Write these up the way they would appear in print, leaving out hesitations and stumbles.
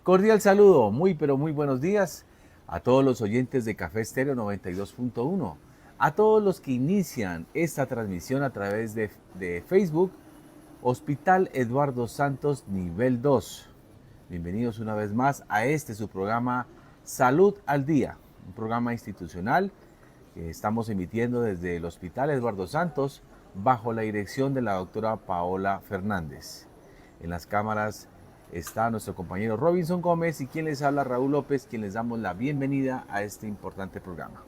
Cordial saludo, muy pero muy buenos días a todos los oyentes de Café Estéreo 92.1, a todos los que inician esta transmisión a través de Facebook, Hospital Eduardo Santos Nivel 2. Bienvenidos una vez más a su programa Salud al Día, un programa institucional que estamos emitiendo desde el Hospital Eduardo Santos bajo la dirección de la doctora Paola Fernández. En las cámaras está nuestro compañero Robinson Gómez y quien les habla, Raúl López, quien les damos la bienvenida a este importante programa.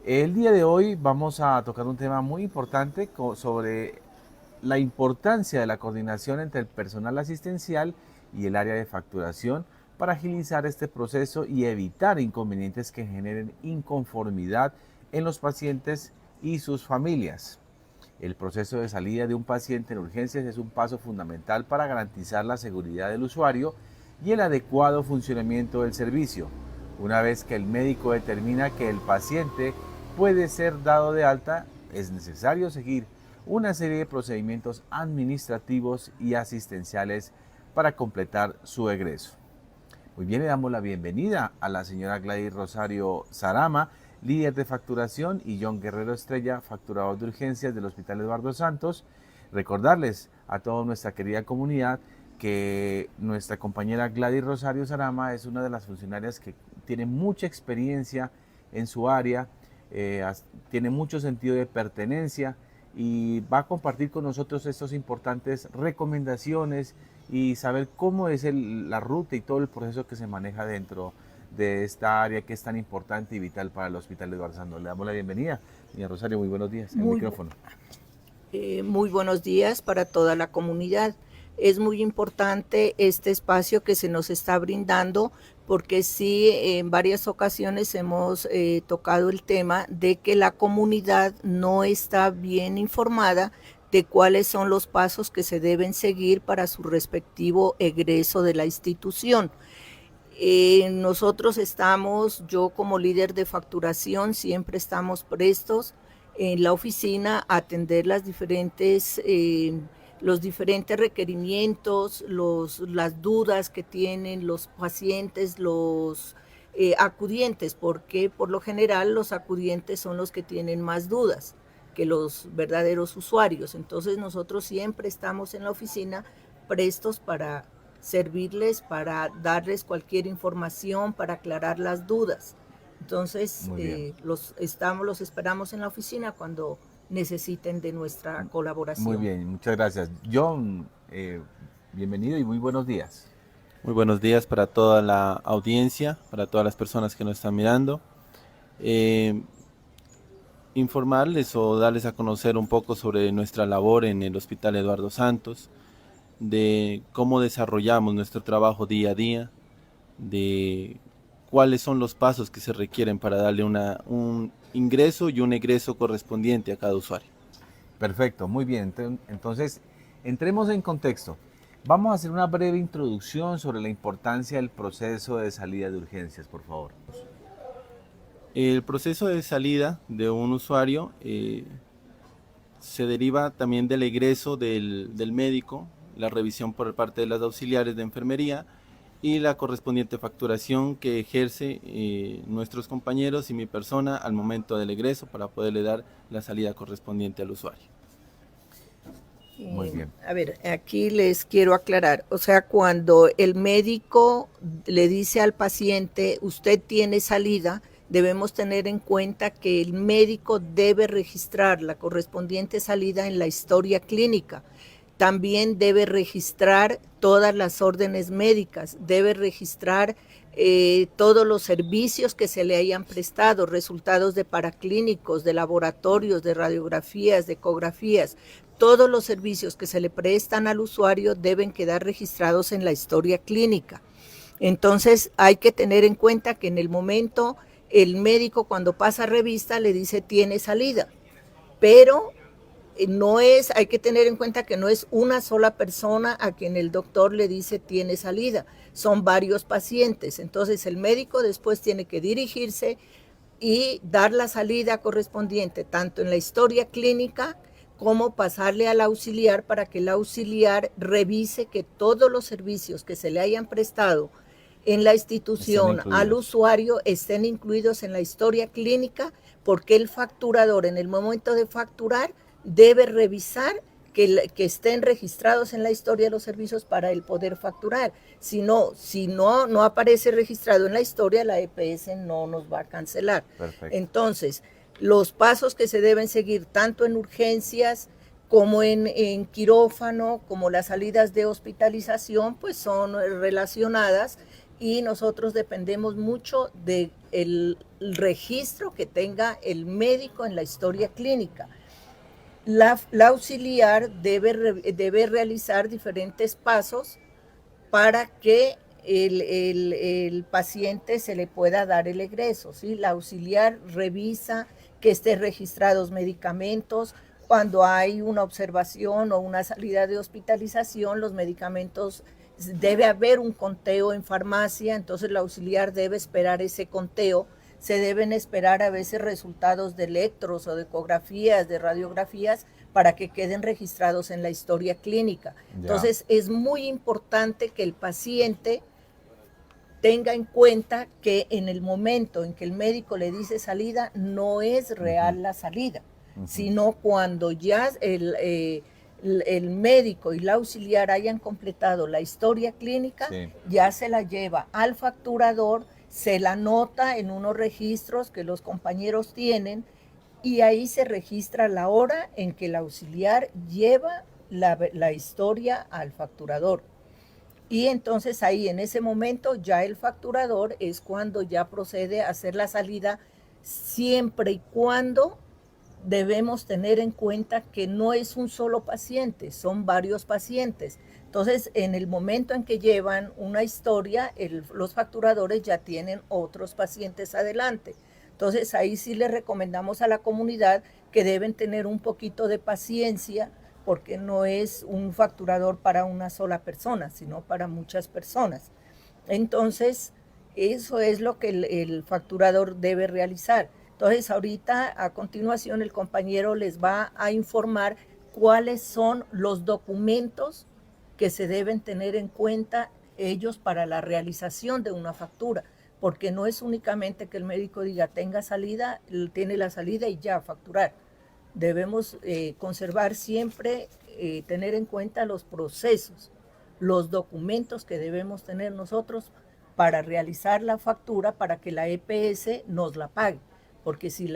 El día de hoy vamos a tocar un tema muy importante sobre la importancia de la coordinación entre el personal asistencial y el área de facturación para agilizar este proceso y evitar inconvenientes que generen inconformidad en los pacientes y sus familias. El proceso de salida de un paciente en urgencias es un paso fundamental para garantizar la seguridad del usuario y el adecuado funcionamiento del servicio. Una vez que el médico determina que el paciente puede ser dado de alta, es necesario seguir una serie de procedimientos administrativos y asistenciales para completar su egreso. Muy bien, le damos la bienvenida a la señora Gladys Rosario Sarama, líder de facturación, y John Guerrero Estrella, facturador de urgencias del Hospital Eduardo Santos. Recordarles a toda nuestra querida comunidad que nuestra compañera Gladys Rosario Sarama es una de las funcionarias que tiene mucha experiencia en su área, tiene mucho sentido de pertenencia y va a compartir con nosotros estas importantes recomendaciones y saber cómo es la ruta y todo el proceso que se maneja dentro de esta área que es tan importante y vital para el Hospital Eduardo Santos. Le damos la bienvenida. Doña Rosario, muy buenos días. El micrófono. Muy buenos días para toda la comunidad. Es muy importante este espacio que se nos está brindando porque sí, en varias ocasiones hemos tocado el tema de que la comunidad no está bien informada de cuáles son los pasos que se deben seguir para su respectivo egreso de la institución. Nosotros estamos, yo como líder de facturación, siempre estamos prestos en la oficina a atender los diferentes requerimientos, las dudas que tienen los pacientes, los acudientes, porque por lo general los acudientes son los que tienen más dudas que los verdaderos usuarios. Entonces nosotros siempre estamos en la oficina prestos para servirles, para darles cualquier información, para aclarar las dudas. Entonces, los esperamos en la oficina cuando necesiten de nuestra colaboración. Muy bien, muchas gracias. John, bienvenido y muy buenos días. Muy buenos días para toda la audiencia, para todas las personas que nos están mirando. Informarles o darles a conocer un poco sobre nuestra labor en el Hospital Eduardo Santos, de cómo desarrollamos nuestro trabajo día a día, de cuáles son los pasos que se requieren para darle un ingreso y un egreso correspondiente a cada usuario. Perfecto, muy bien. Entonces, entremos en contexto. Vamos a hacer una breve introducción sobre la importancia del proceso de salida de urgencias, por favor. El proceso de salida de un usuario se deriva también del egreso del médico, la revisión por parte de las auxiliares de enfermería y la correspondiente facturación que ejerce nuestros compañeros y mi persona al momento del egreso para poderle dar la salida correspondiente al usuario. Muy bien. A ver, aquí les quiero aclarar, o sea, cuando el médico le dice al paciente, usted tiene salida, debemos tener en cuenta que el médico debe registrar la correspondiente salida en la historia clínica. También debe registrar todas las órdenes médicas, debe registrar todos los servicios que se le hayan prestado, resultados de paraclínicos, de laboratorios, de radiografías, de ecografías. Todos los servicios que se le prestan al usuario deben quedar registrados en la historia clínica. Entonces hay que tener en cuenta que en el momento el médico cuando pasa revista le dice tiene salida, pero hay que tener en cuenta que no es una sola persona a quien el doctor le dice tiene salida, son varios pacientes. Entonces el médico después tiene que dirigirse y dar la salida correspondiente tanto en la historia clínica como pasarle al auxiliar para que el auxiliar revise que todos los servicios que se le hayan prestado en la institución al usuario estén incluidos en la historia clínica, porque el facturador en el momento de facturar debe revisar que estén registrados en la historia de los servicios para el poder facturar. Si no aparece registrado en la historia, la EPS no nos va a cancelar. Perfecto. Entonces, los pasos que se deben seguir tanto en urgencias como en quirófano, como las salidas de hospitalización, pues son relacionadas, y nosotros dependemos mucho del registro que tenga el médico en la historia clínica. La auxiliar debe realizar diferentes pasos para que el paciente se le pueda dar el egreso, ¿sí? La auxiliar revisa que estén registrados medicamentos. Cuando hay una observación o una salida de hospitalización, los medicamentos, debe haber un conteo en farmacia, entonces la auxiliar debe esperar ese conteo. Se deben esperar a veces resultados de electros o de ecografías, de radiografías, para que queden registrados en la historia clínica. Entonces, es muy importante que el paciente tenga en cuenta que en el momento en que el médico le dice salida, no es real la salida, sino cuando ya el médico y la auxiliar hayan completado la historia clínica, ya se la lleva al facturador, se la anota en unos registros que los compañeros tienen, y ahí se registra la hora en que el auxiliar lleva la historia al facturador. Y entonces ahí en ese momento ya el facturador es cuando ya procede a hacer la salida, siempre y cuando debemos tener en cuenta que no es un solo paciente, son varios pacientes. Entonces, en el momento en que llevan una historia, los facturadores ya tienen otros pacientes adelante. Entonces, ahí sí les recomendamos a la comunidad que deben tener un poquito de paciencia, porque no es un facturador para una sola persona, sino para muchas personas. Entonces, eso es lo que el facturador debe realizar. Entonces, ahorita, a continuación, el compañero les va a informar cuáles son los documentos que se deben tener en cuenta ellos para la realización de una factura, porque no es únicamente que el médico diga tenga salida, tiene la salida y ya facturar. Debemos conservar siempre, tener en cuenta los procesos, los documentos que debemos tener nosotros para realizar la factura, para que la EPS nos la pague. Porque si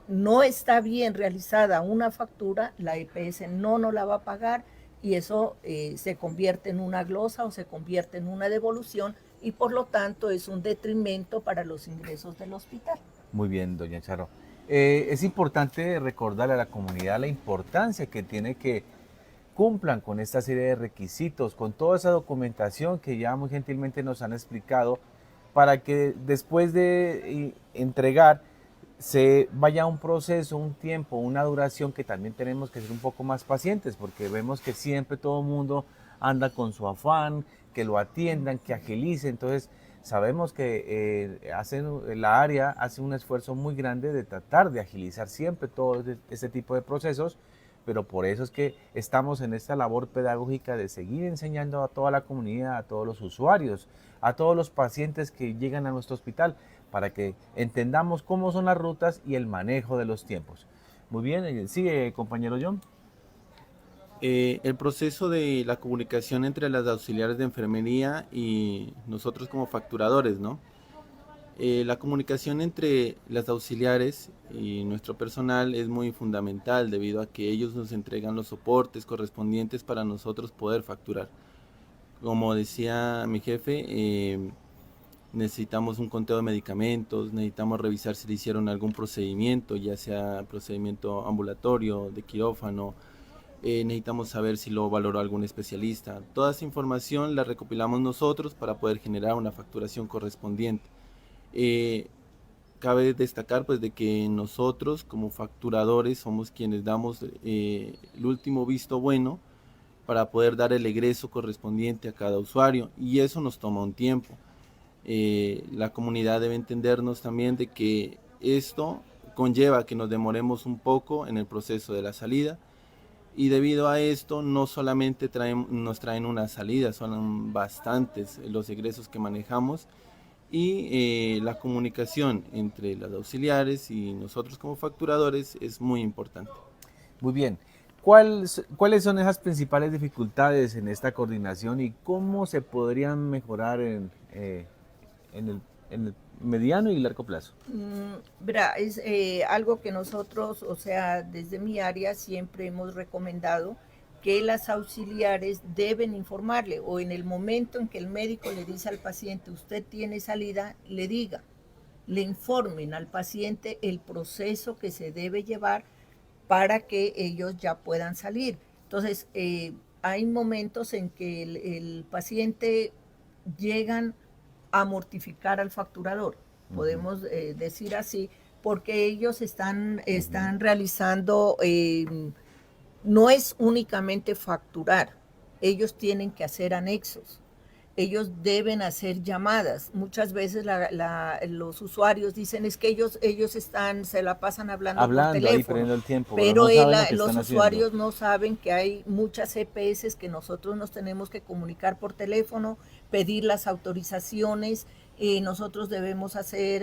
no está bien realizada una factura, la EPS no nos la va a pagar, y eso se convierte en una glosa o se convierte en una devolución, y por lo tanto es un detrimento para los ingresos del hospital. Muy bien, doña Charo. Es importante recordarle a la comunidad la importancia que tiene que cumplan con esta serie de requisitos, con toda esa documentación que ya muy gentilmente nos han explicado, para que después de entregar se vaya un proceso, un tiempo, una duración, que también tenemos que ser un poco más pacientes, porque vemos que siempre todo el mundo anda con su afán, que lo atiendan, que agilicen. Entonces sabemos que la área hace un esfuerzo muy grande de tratar de agilizar siempre todo este tipo de procesos, pero por eso es que estamos en esta labor pedagógica de seguir enseñando a toda la comunidad, a todos los usuarios, a todos los pacientes que llegan a nuestro hospital, para que entendamos cómo son las rutas y el manejo de los tiempos. Muy bien, sigue, compañero John. El proceso de la comunicación entre las auxiliares de enfermería y nosotros como facturadores, ¿no? La comunicación entre las auxiliares y nuestro personal es muy fundamental, debido a que ellos nos entregan los soportes correspondientes para nosotros poder facturar. Como decía mi jefe, necesitamos un conteo de medicamentos, necesitamos revisar si le hicieron algún procedimiento, ya sea procedimiento ambulatorio, de quirófano, necesitamos saber si lo valoró algún especialista. Toda esa información la recopilamos nosotros para poder generar una facturación correspondiente. Cabe destacar pues de que nosotros como facturadores somos quienes damos el último visto bueno para poder dar el egreso correspondiente a cada usuario, y eso nos toma un tiempo. La comunidad debe entendernos también de que esto conlleva que nos demoremos un poco en el proceso de la salida, Y debido a esto, no solamente nos traen una salida, son bastantes los egresos que manejamos, y la comunicación entre las auxiliares y nosotros como facturadores es muy importante. Muy bien. ¿Cuáles son esas principales dificultades en esta coordinación y cómo se podrían mejorar en el mediano y largo plazo? Verá, es algo que nosotros, o sea, desde mi área siempre hemos recomendado que las auxiliares deben informarle, o en el momento en que el médico le dice al paciente, usted tiene salida, le informen al paciente el proceso que se debe llevar para que ellos ya puedan salir. Entonces, hay momentos en que el paciente llegan a mortificar al facturador, podemos decir así, porque ellos están realizando, no es únicamente facturar, ellos tienen que hacer anexos. Ellos deben hacer llamadas. Muchas veces los usuarios dicen es que ellos se la pasan hablando por Ahí teléfono, perdiendo el tiempo, pero no saben lo que los están usuarios haciendo. no saben que hay muchas EPS que nosotros nos tenemos que comunicar por teléfono, pedir las autorizaciones. Nosotros debemos hacer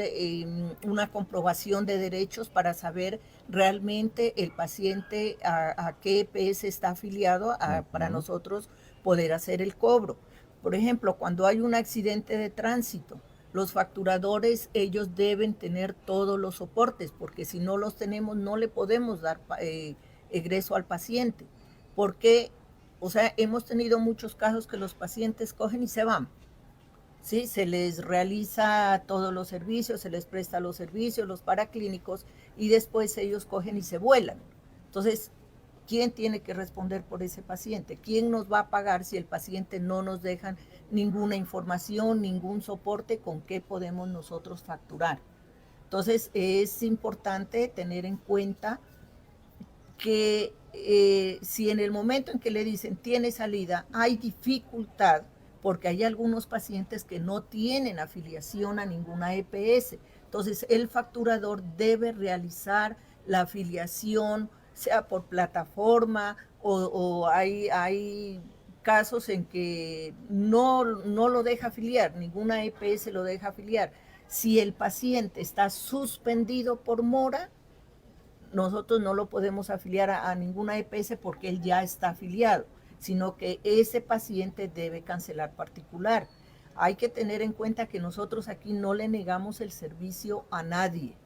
una comprobación de derechos para saber realmente el paciente a qué EPS está afiliado para nosotros poder hacer el cobro. Por ejemplo, cuando hay un accidente de tránsito, los facturadores, ellos deben tener todos los soportes, porque si no los tenemos, no le podemos dar egreso al paciente. Porque, o sea, hemos tenido muchos casos que los pacientes cogen y se van. ¿Sí? Se les realiza todos los servicios, se les presta los servicios, los paraclínicos, y después ellos cogen y se vuelan. Entonces, ¿quién tiene que responder por ese paciente? ¿Quién nos va a pagar si el paciente no nos deja ninguna información, ningún soporte con qué podemos nosotros facturar? Entonces es importante tener en cuenta que si en el momento en que le dicen tiene salida hay dificultad, porque hay algunos pacientes que no tienen afiliación a ninguna EPS, entonces el facturador debe realizar la afiliación, sea por plataforma o hay casos en que no lo deja afiliar, ninguna EPS lo deja afiliar. Si el paciente está suspendido por mora, nosotros no lo podemos afiliar a ninguna EPS porque él ya está afiliado, sino que ese paciente debe cancelar particular. Hay que tener en cuenta que nosotros aquí no le negamos el servicio a nadie,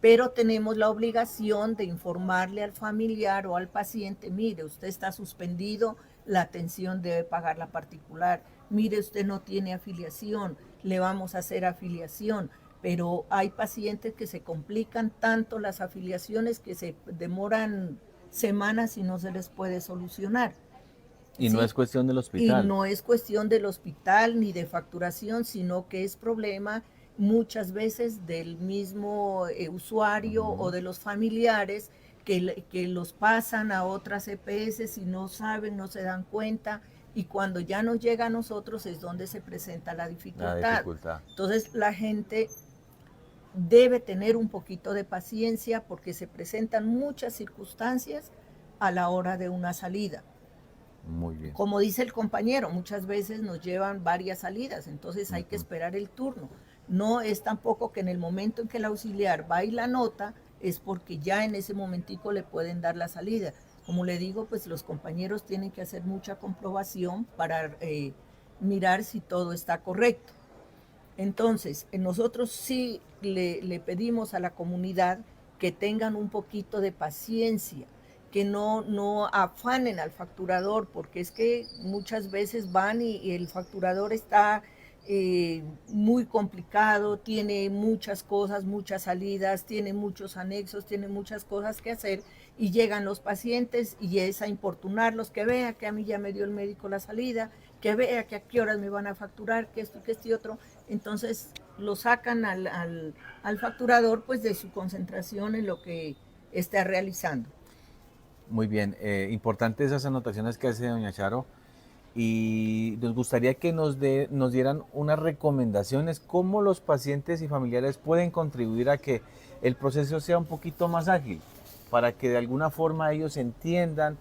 pero tenemos la obligación de informarle al familiar o al paciente, mire, usted está suspendido, la atención debe pagar la particular, mire, usted no tiene afiliación, le vamos a hacer afiliación, pero hay pacientes que se complican tanto las afiliaciones que se demoran semanas y no se les puede solucionar. Y ¿Sí? no es cuestión del hospital. Y no es cuestión del hospital ni de facturación, sino que es problema muchas veces del mismo usuario o de los familiares que los pasan a otras EPS y no saben, no se dan cuenta, y cuando ya nos llega a nosotros es donde se presenta la dificultad. Entonces la gente debe tener un poquito de paciencia porque se presentan muchas circunstancias a la hora de una salida. Muy bien. Como dice el compañero, muchas veces nos llevan varias salidas, entonces hay que esperar el turno. No es tampoco que en el momento en que el auxiliar va y la nota, es porque ya en ese momentico le pueden dar la salida. Como le digo, pues los compañeros tienen que hacer mucha comprobación para mirar si todo está correcto. Entonces, nosotros sí le pedimos a la comunidad que tengan un poquito de paciencia, que no afanen al facturador, porque es que muchas veces van y el facturador está muy complicado, tiene muchas cosas, muchas salidas, tiene muchos anexos, tiene muchas cosas que hacer, y llegan los pacientes y es a importunarlos, que vea que a mí ya me dio el médico la salida, que vea que a qué horas me van a facturar, que esto, que este otro. Entonces lo sacan al facturador pues de su concentración en lo que está realizando. Muy bien, importantes esas anotaciones que hace doña Charo, y nos gustaría que nos dieran unas recomendaciones cómo los pacientes y familiares pueden contribuir a que el proceso sea un poquito más ágil, para que de alguna forma ellos entiendan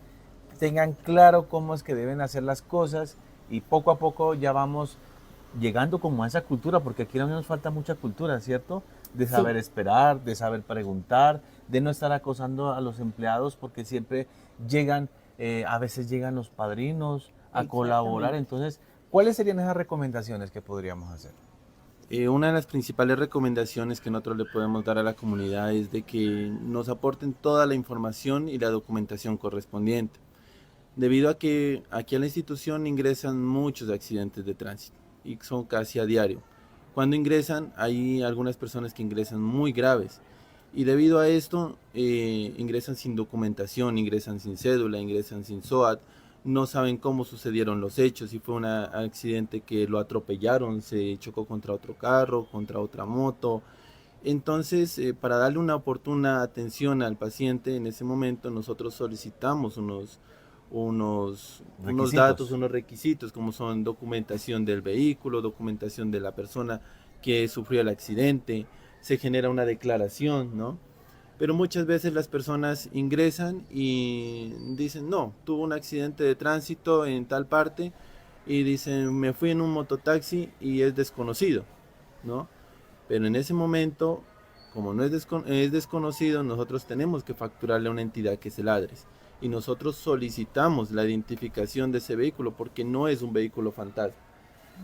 tengan claro cómo es que deben hacer las cosas y poco a poco ya vamos llegando como a esa cultura, porque aquí nos falta mucha cultura, ¿cierto? De Sí. saber esperar, de saber preguntar, de no estar acosando a los empleados porque siempre llegan, a veces llegan los padrinos a colaborar. Exactamente. Entonces, ¿cuáles serían esas recomendaciones que podríamos hacer? Una de las principales recomendaciones que nosotros le podemos dar a la comunidad es de que nos aporten toda la información y la documentación correspondiente, debido a que aquí a la institución ingresan muchos accidentes de tránsito y son casi a diario. Cuando ingresan, hay algunas personas que ingresan muy graves y debido a esto ingresan sin documentación, ingresan sin cédula, ingresan sin SOAT, no saben cómo sucedieron los hechos, si fue un accidente que lo atropellaron, se chocó contra otro carro, contra otra moto. Entonces, para darle una oportuna atención al paciente en ese momento, nosotros solicitamos unos datos, Requisitos. unos requisitos, como son documentación del vehículo, documentación de la persona que sufrió el accidente, se genera una declaración, ¿no? Pero muchas veces las personas ingresan y dicen, no, tuvo un accidente de tránsito en tal parte y dicen, me fui en un mototaxi y es desconocido, ¿no? Pero en ese momento, como no es desconocido, nosotros tenemos que facturarle a una entidad que es el ADRES. Y nosotros solicitamos la identificación de ese vehículo porque no es un vehículo fantasma.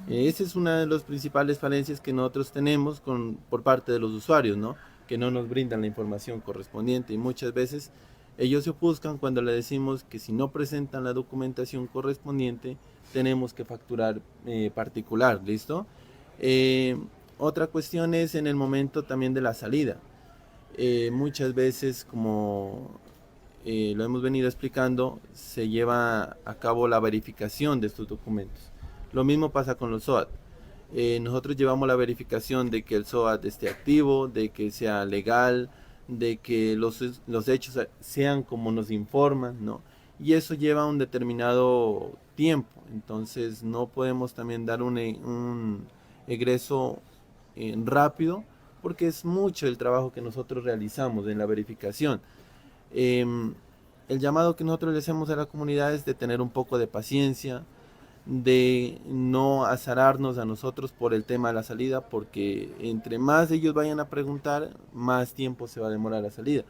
Esa es una de las principales falencias que nosotros tenemos por parte de los usuarios, ¿no? Que no nos brindan la información correspondiente y muchas veces ellos se ofuscan cuando le decimos que si no presentan la documentación correspondiente tenemos que facturar particular, ¿listo? Otra cuestión es en el momento también de la salida. Muchas veces, como lo hemos venido explicando, se lleva a cabo la verificación de estos documentos. Lo mismo pasa con los SOAT. Nosotros llevamos la verificación de que el SOAT esté activo, de que sea legal, de que los hechos sean como nos informan, ¿no? Y eso lleva un determinado tiempo, entonces no podemos también dar un egreso rápido porque es mucho el trabajo que nosotros realizamos en la verificación. El llamado que nosotros le hacemos a la comunidad es de tener un poco de paciencia, de no azararnos a nosotros por el tema de la salida, porque entre más ellos vayan a preguntar, más tiempo se va a demorar la salida.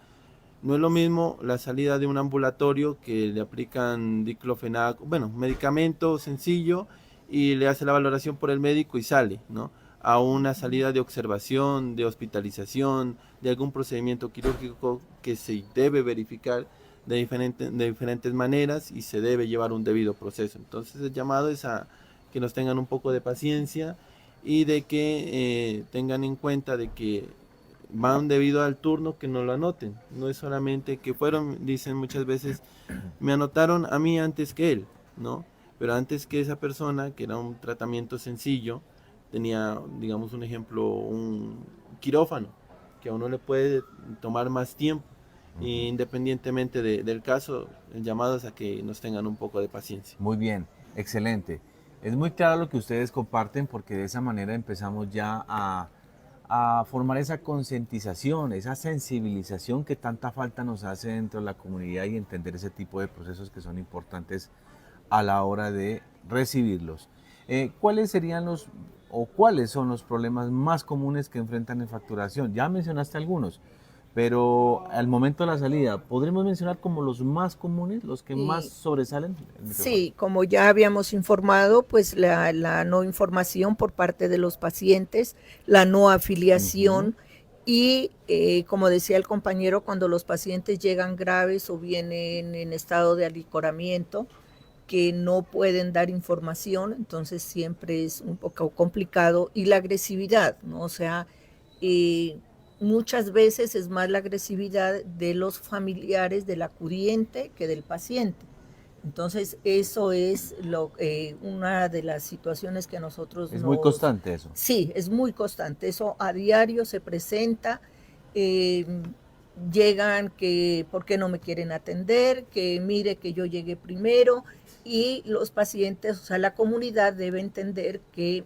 No es lo mismo la salida de un ambulatorio que le aplican diclofenaco, bueno, medicamento sencillo y le hace la valoración por el médico y sale, ¿no? A una salida de observación, de hospitalización, de algún procedimiento quirúrgico que se debe verificar de diferentes maneras y se debe llevar un debido proceso. Entonces el llamado es a que nos tengan un poco de paciencia y de que tengan en cuenta de que van debido al turno, que no lo anoten. No es solamente que fueron, dicen muchas veces, me anotaron a mí antes que él, ¿no? Pero antes que esa persona, que era un tratamiento sencillo, tenía, digamos un ejemplo, un quirófano, que a uno le puede tomar más tiempo. Independientemente del caso, el llamado es a que nos tengan un poco de paciencia. Muy bien, excelente. Es muy claro lo que ustedes comparten porque de esa manera empezamos ya a formar esa concientización, esa sensibilización que tanta falta nos hace dentro de la comunidad y entender ese tipo de procesos que son importantes a la hora de recibirlos. ¿Cuáles serían los o cuáles son los problemas más comunes que enfrentan en facturación? Ya mencionaste algunos, pero al momento de la salida, ¿podremos mencionar como los más comunes, los que más Y sobresalen? sí, como ya habíamos informado, pues la no información por parte de los pacientes, la no Ujú. afiliación y, como decía el compañero, cuando los pacientes llegan graves o vienen en estado de alicoramiento, que no pueden dar información, entonces siempre es un poco complicado. Y la agresividad, ¿no? O sea, eh, muchas veces es más la agresividad de los familiares del acudiente que del paciente. Entonces, eso es una de las situaciones que nosotros Es muy nos... constante eso. Sí, es muy constante. Eso a diario se presenta. eh, Llegan que, ¿por qué no me quieren atender? Que mire que yo llegué primero. Y los pacientes, o sea, la comunidad debe entender que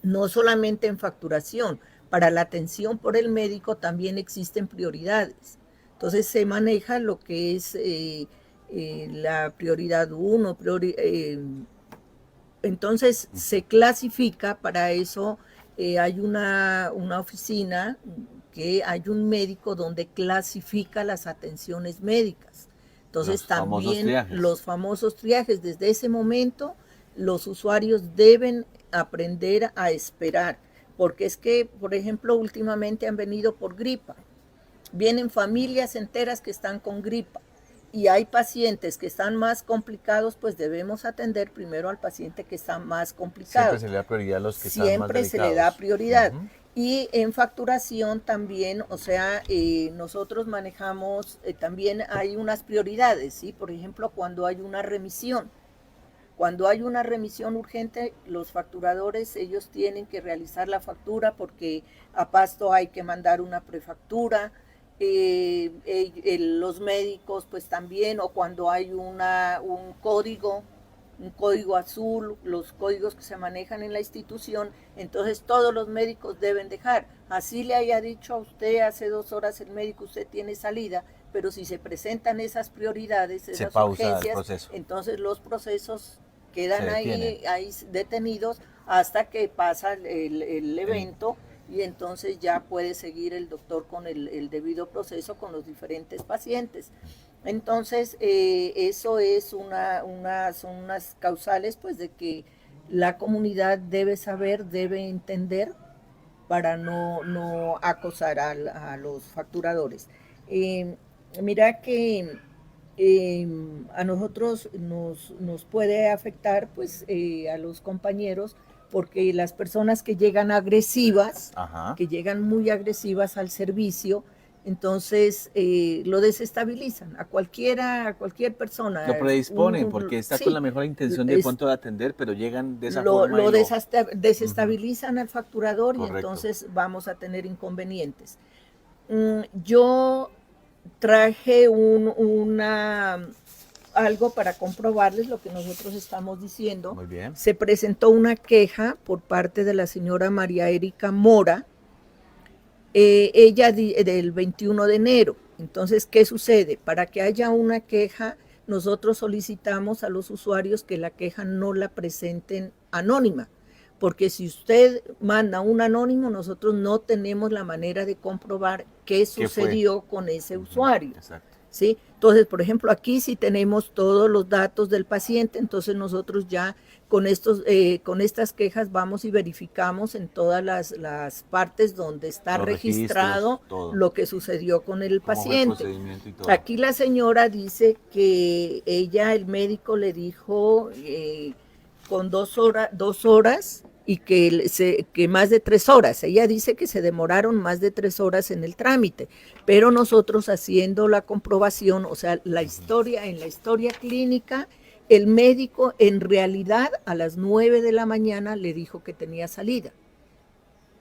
no solamente en facturación, para la atención por el médico también existen prioridades. Entonces se maneja lo que es la prioridad 1, entonces se clasifica, para eso hay una oficina, que hay un médico donde clasifica las atenciones médicas. Entonces también los famosos triajes, desde ese momento los usuarios deben aprender a esperar, porque es que, por ejemplo, últimamente han venido por gripa, vienen familias enteras que están con gripa, y hay pacientes que están más complicados, pues debemos atender primero al paciente que está más complicado. Siempre se le da prioridad a los que están más Siempre se le da prioridad. Y en facturación también, o sea, nosotros manejamos, también hay unas prioridades, ¿sí? Por ejemplo, cuando hay una remisión. Cuando hay una remisión urgente, los facturadores, ellos tienen que realizar la factura porque a Pasto hay que mandar una prefactura. Los médicos pues también, o cuando hay un código azul, los códigos que se manejan en la institución, entonces todos los médicos deben dejar, así le haya dicho a usted hace 2 horas el médico, usted tiene salida, pero si se presentan esas prioridades, esas urgencias, entonces los procesos quedan ahí detenidos hasta que pasa el evento. Y entonces ya puede seguir el doctor con el debido proceso con los diferentes pacientes. Entonces, eso es son unas causales, pues, de que la comunidad debe saber, debe entender para no acosar a los facturadores. Mira que a nosotros nos puede afectar, pues, a los compañeros, porque las personas que llegan agresivas, que llegan muy agresivas al servicio, entonces lo desestabilizan a cualquier persona. Lo predisponen porque está con la mejor intención de pronto de atender, pero llegan de esa forma. Lo desestabilizan al facturador. Correcto. Y entonces vamos a tener inconvenientes. Yo traje algo para comprobarles lo que nosotros estamos diciendo. Muy bien. Se presentó una queja por parte de la señora María Erika Mora, ella del 21 de enero. Entonces, ¿qué sucede? Para que haya una queja, nosotros solicitamos a los usuarios que la queja no la presenten anónima, porque si usted manda un anónimo, nosotros no tenemos la manera de comprobar qué sucedió con ese usuario. Exacto. ¿Sí? Entonces, por ejemplo, aquí sí tenemos todos los datos del paciente, entonces nosotros ya con estas quejas vamos y verificamos en todas las partes donde está registrado lo que sucedió con el paciente. Aquí la señora dice que el médico le dijo con 2 horas y que más de 3 horas. Ella dice que se demoraron más de 3 horas en el trámite, pero nosotros haciendo la comprobación, o sea, en la historia clínica, el médico en realidad a las 9 de la mañana le dijo que tenía salida,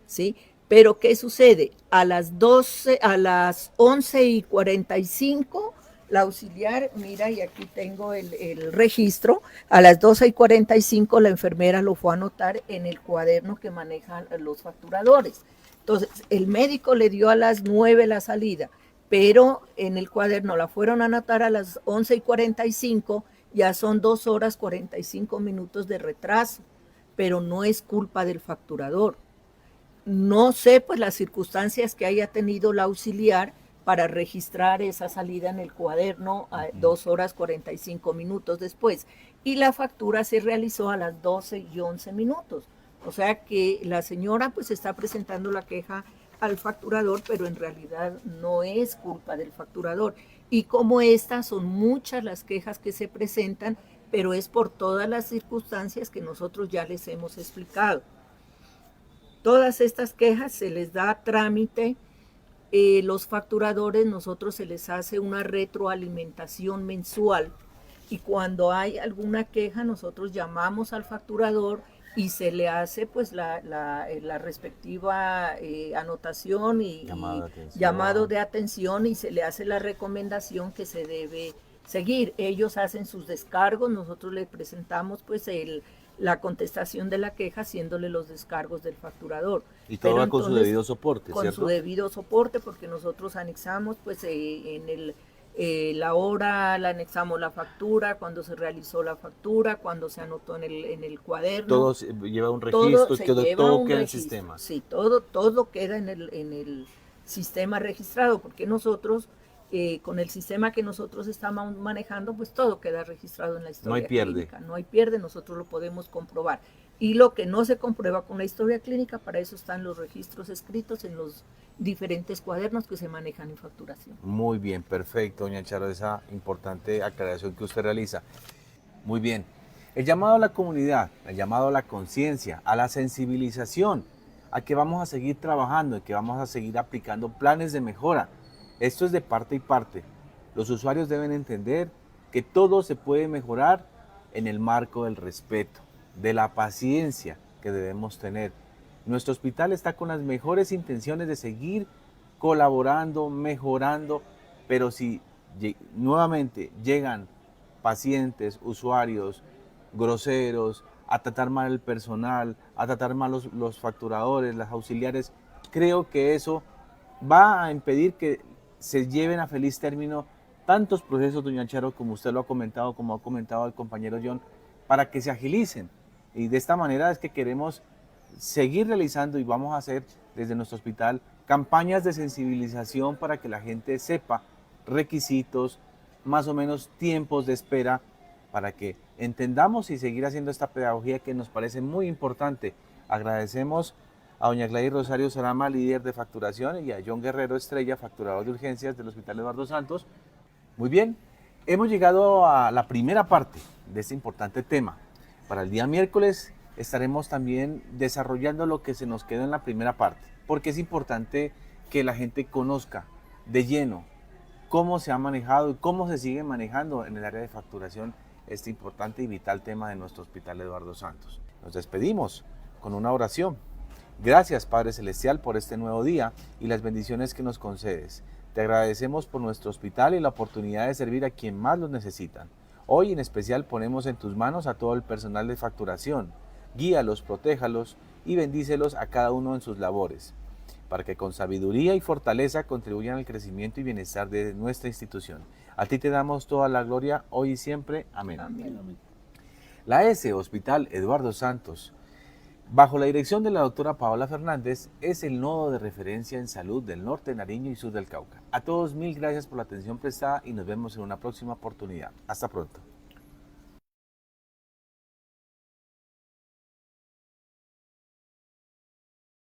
¿sí? Pero ¿qué sucede? A las 11:45, la auxiliar, mira, y aquí tengo el registro, a las 12:45 la enfermera lo fue a anotar en el cuaderno que manejan los facturadores. Entonces, el médico le dio a las 9 la salida, pero en el cuaderno la fueron a anotar a las 11:45, ya son 2 horas 45 minutos de retraso, pero no es culpa del facturador. No sé, pues, las circunstancias que haya tenido la auxiliar para registrar esa salida en el cuaderno a 2 horas 45 minutos después. Y la factura se realizó a las 12:11. O sea que la señora pues está presentando la queja al facturador, pero en realidad no es culpa del facturador. Y como estas son muchas las quejas que se presentan, pero es por todas las circunstancias que nosotros ya les hemos explicado. Todas estas quejas se les da trámite. Los facturadores, nosotros se les hace una retroalimentación mensual y cuando hay alguna queja nosotros llamamos al facturador y se le hace pues la respectiva anotación y llamado de atención y se le hace la recomendación que se debe seguir. Ellos hacen sus descargos, nosotros les presentamos pues la contestación de la queja haciéndole los descargos del facturador. Y todo va con su debido soporte, con ¿cierto? Con su debido soporte, porque nosotros anexamos pues en la hora, la anexamos la factura, cuando se realizó la factura, cuando se anotó en el cuaderno. Todo lleva un registro, todo queda en el registro. sistema. Sí, todo queda en el sistema registrado, porque nosotros, con el sistema que nosotros estamos manejando, pues todo queda registrado en la historia No hay pierde. clínica. No hay pierde, nosotros lo podemos comprobar. Y lo que no se comprueba con la historia clínica, para eso están los registros escritos en los diferentes cuadernos que se manejan en facturación. Muy bien, perfecto, doña Charo, esa importante aclaración que usted realiza. Muy bien. El llamado a la comunidad, el llamado a la conciencia, a la sensibilización, a que vamos a seguir trabajando, y que vamos a seguir aplicando planes de mejora. Esto es de parte y parte. Los usuarios deben entender que todo se puede mejorar en el marco del respeto, de la paciencia que debemos tener. Nuestro hospital está con las mejores intenciones de seguir colaborando, mejorando, pero si nuevamente llegan pacientes, usuarios groseros, a tratar mal el personal, a tratar mal los facturadores, las auxiliares, creo que eso va a impedir que se lleven a feliz término tantos procesos, doña Charo, como usted lo ha comentado, como ha comentado el compañero John, para que se agilicen. Y de esta manera es que queremos seguir realizando y vamos a hacer desde nuestro hospital campañas de sensibilización para que la gente sepa requisitos, más o menos tiempos de espera, para que entendamos y seguir haciendo esta pedagogía que nos parece muy importante. Agradecemos a doña Gladys Rosario Sarama, líder de facturación, y a John Guerrero Estrella, facturador de urgencias del Hospital Eduardo Santos. Muy bien, hemos llegado a la primera parte de este importante tema. Para el día miércoles estaremos también desarrollando lo que se nos quedó en la primera parte, porque es importante que la gente conozca de lleno cómo se ha manejado y cómo se sigue manejando en el área de facturación este importante y vital tema de nuestro Hospital Eduardo Santos. Nos despedimos con una oración. Gracias, Padre Celestial, por este nuevo día y las bendiciones que nos concedes. Te agradecemos por nuestro hospital y la oportunidad de servir a quien más los necesitan. Hoy en especial ponemos en tus manos a todo el personal de facturación. Guíalos, protéjalos y bendícelos a cada uno en sus labores, para que con sabiduría y fortaleza contribuyan al crecimiento y bienestar de nuestra institución. A ti te damos toda la gloria, hoy y siempre. Amén. Amén. La S, Hospital Eduardo Santos, bajo la dirección de la doctora Paola Fernández, es el nodo de referencia en salud del norte de Nariño y sur del Cauca. A todos, mil gracias por la atención prestada y nos vemos en una próxima oportunidad. Hasta pronto.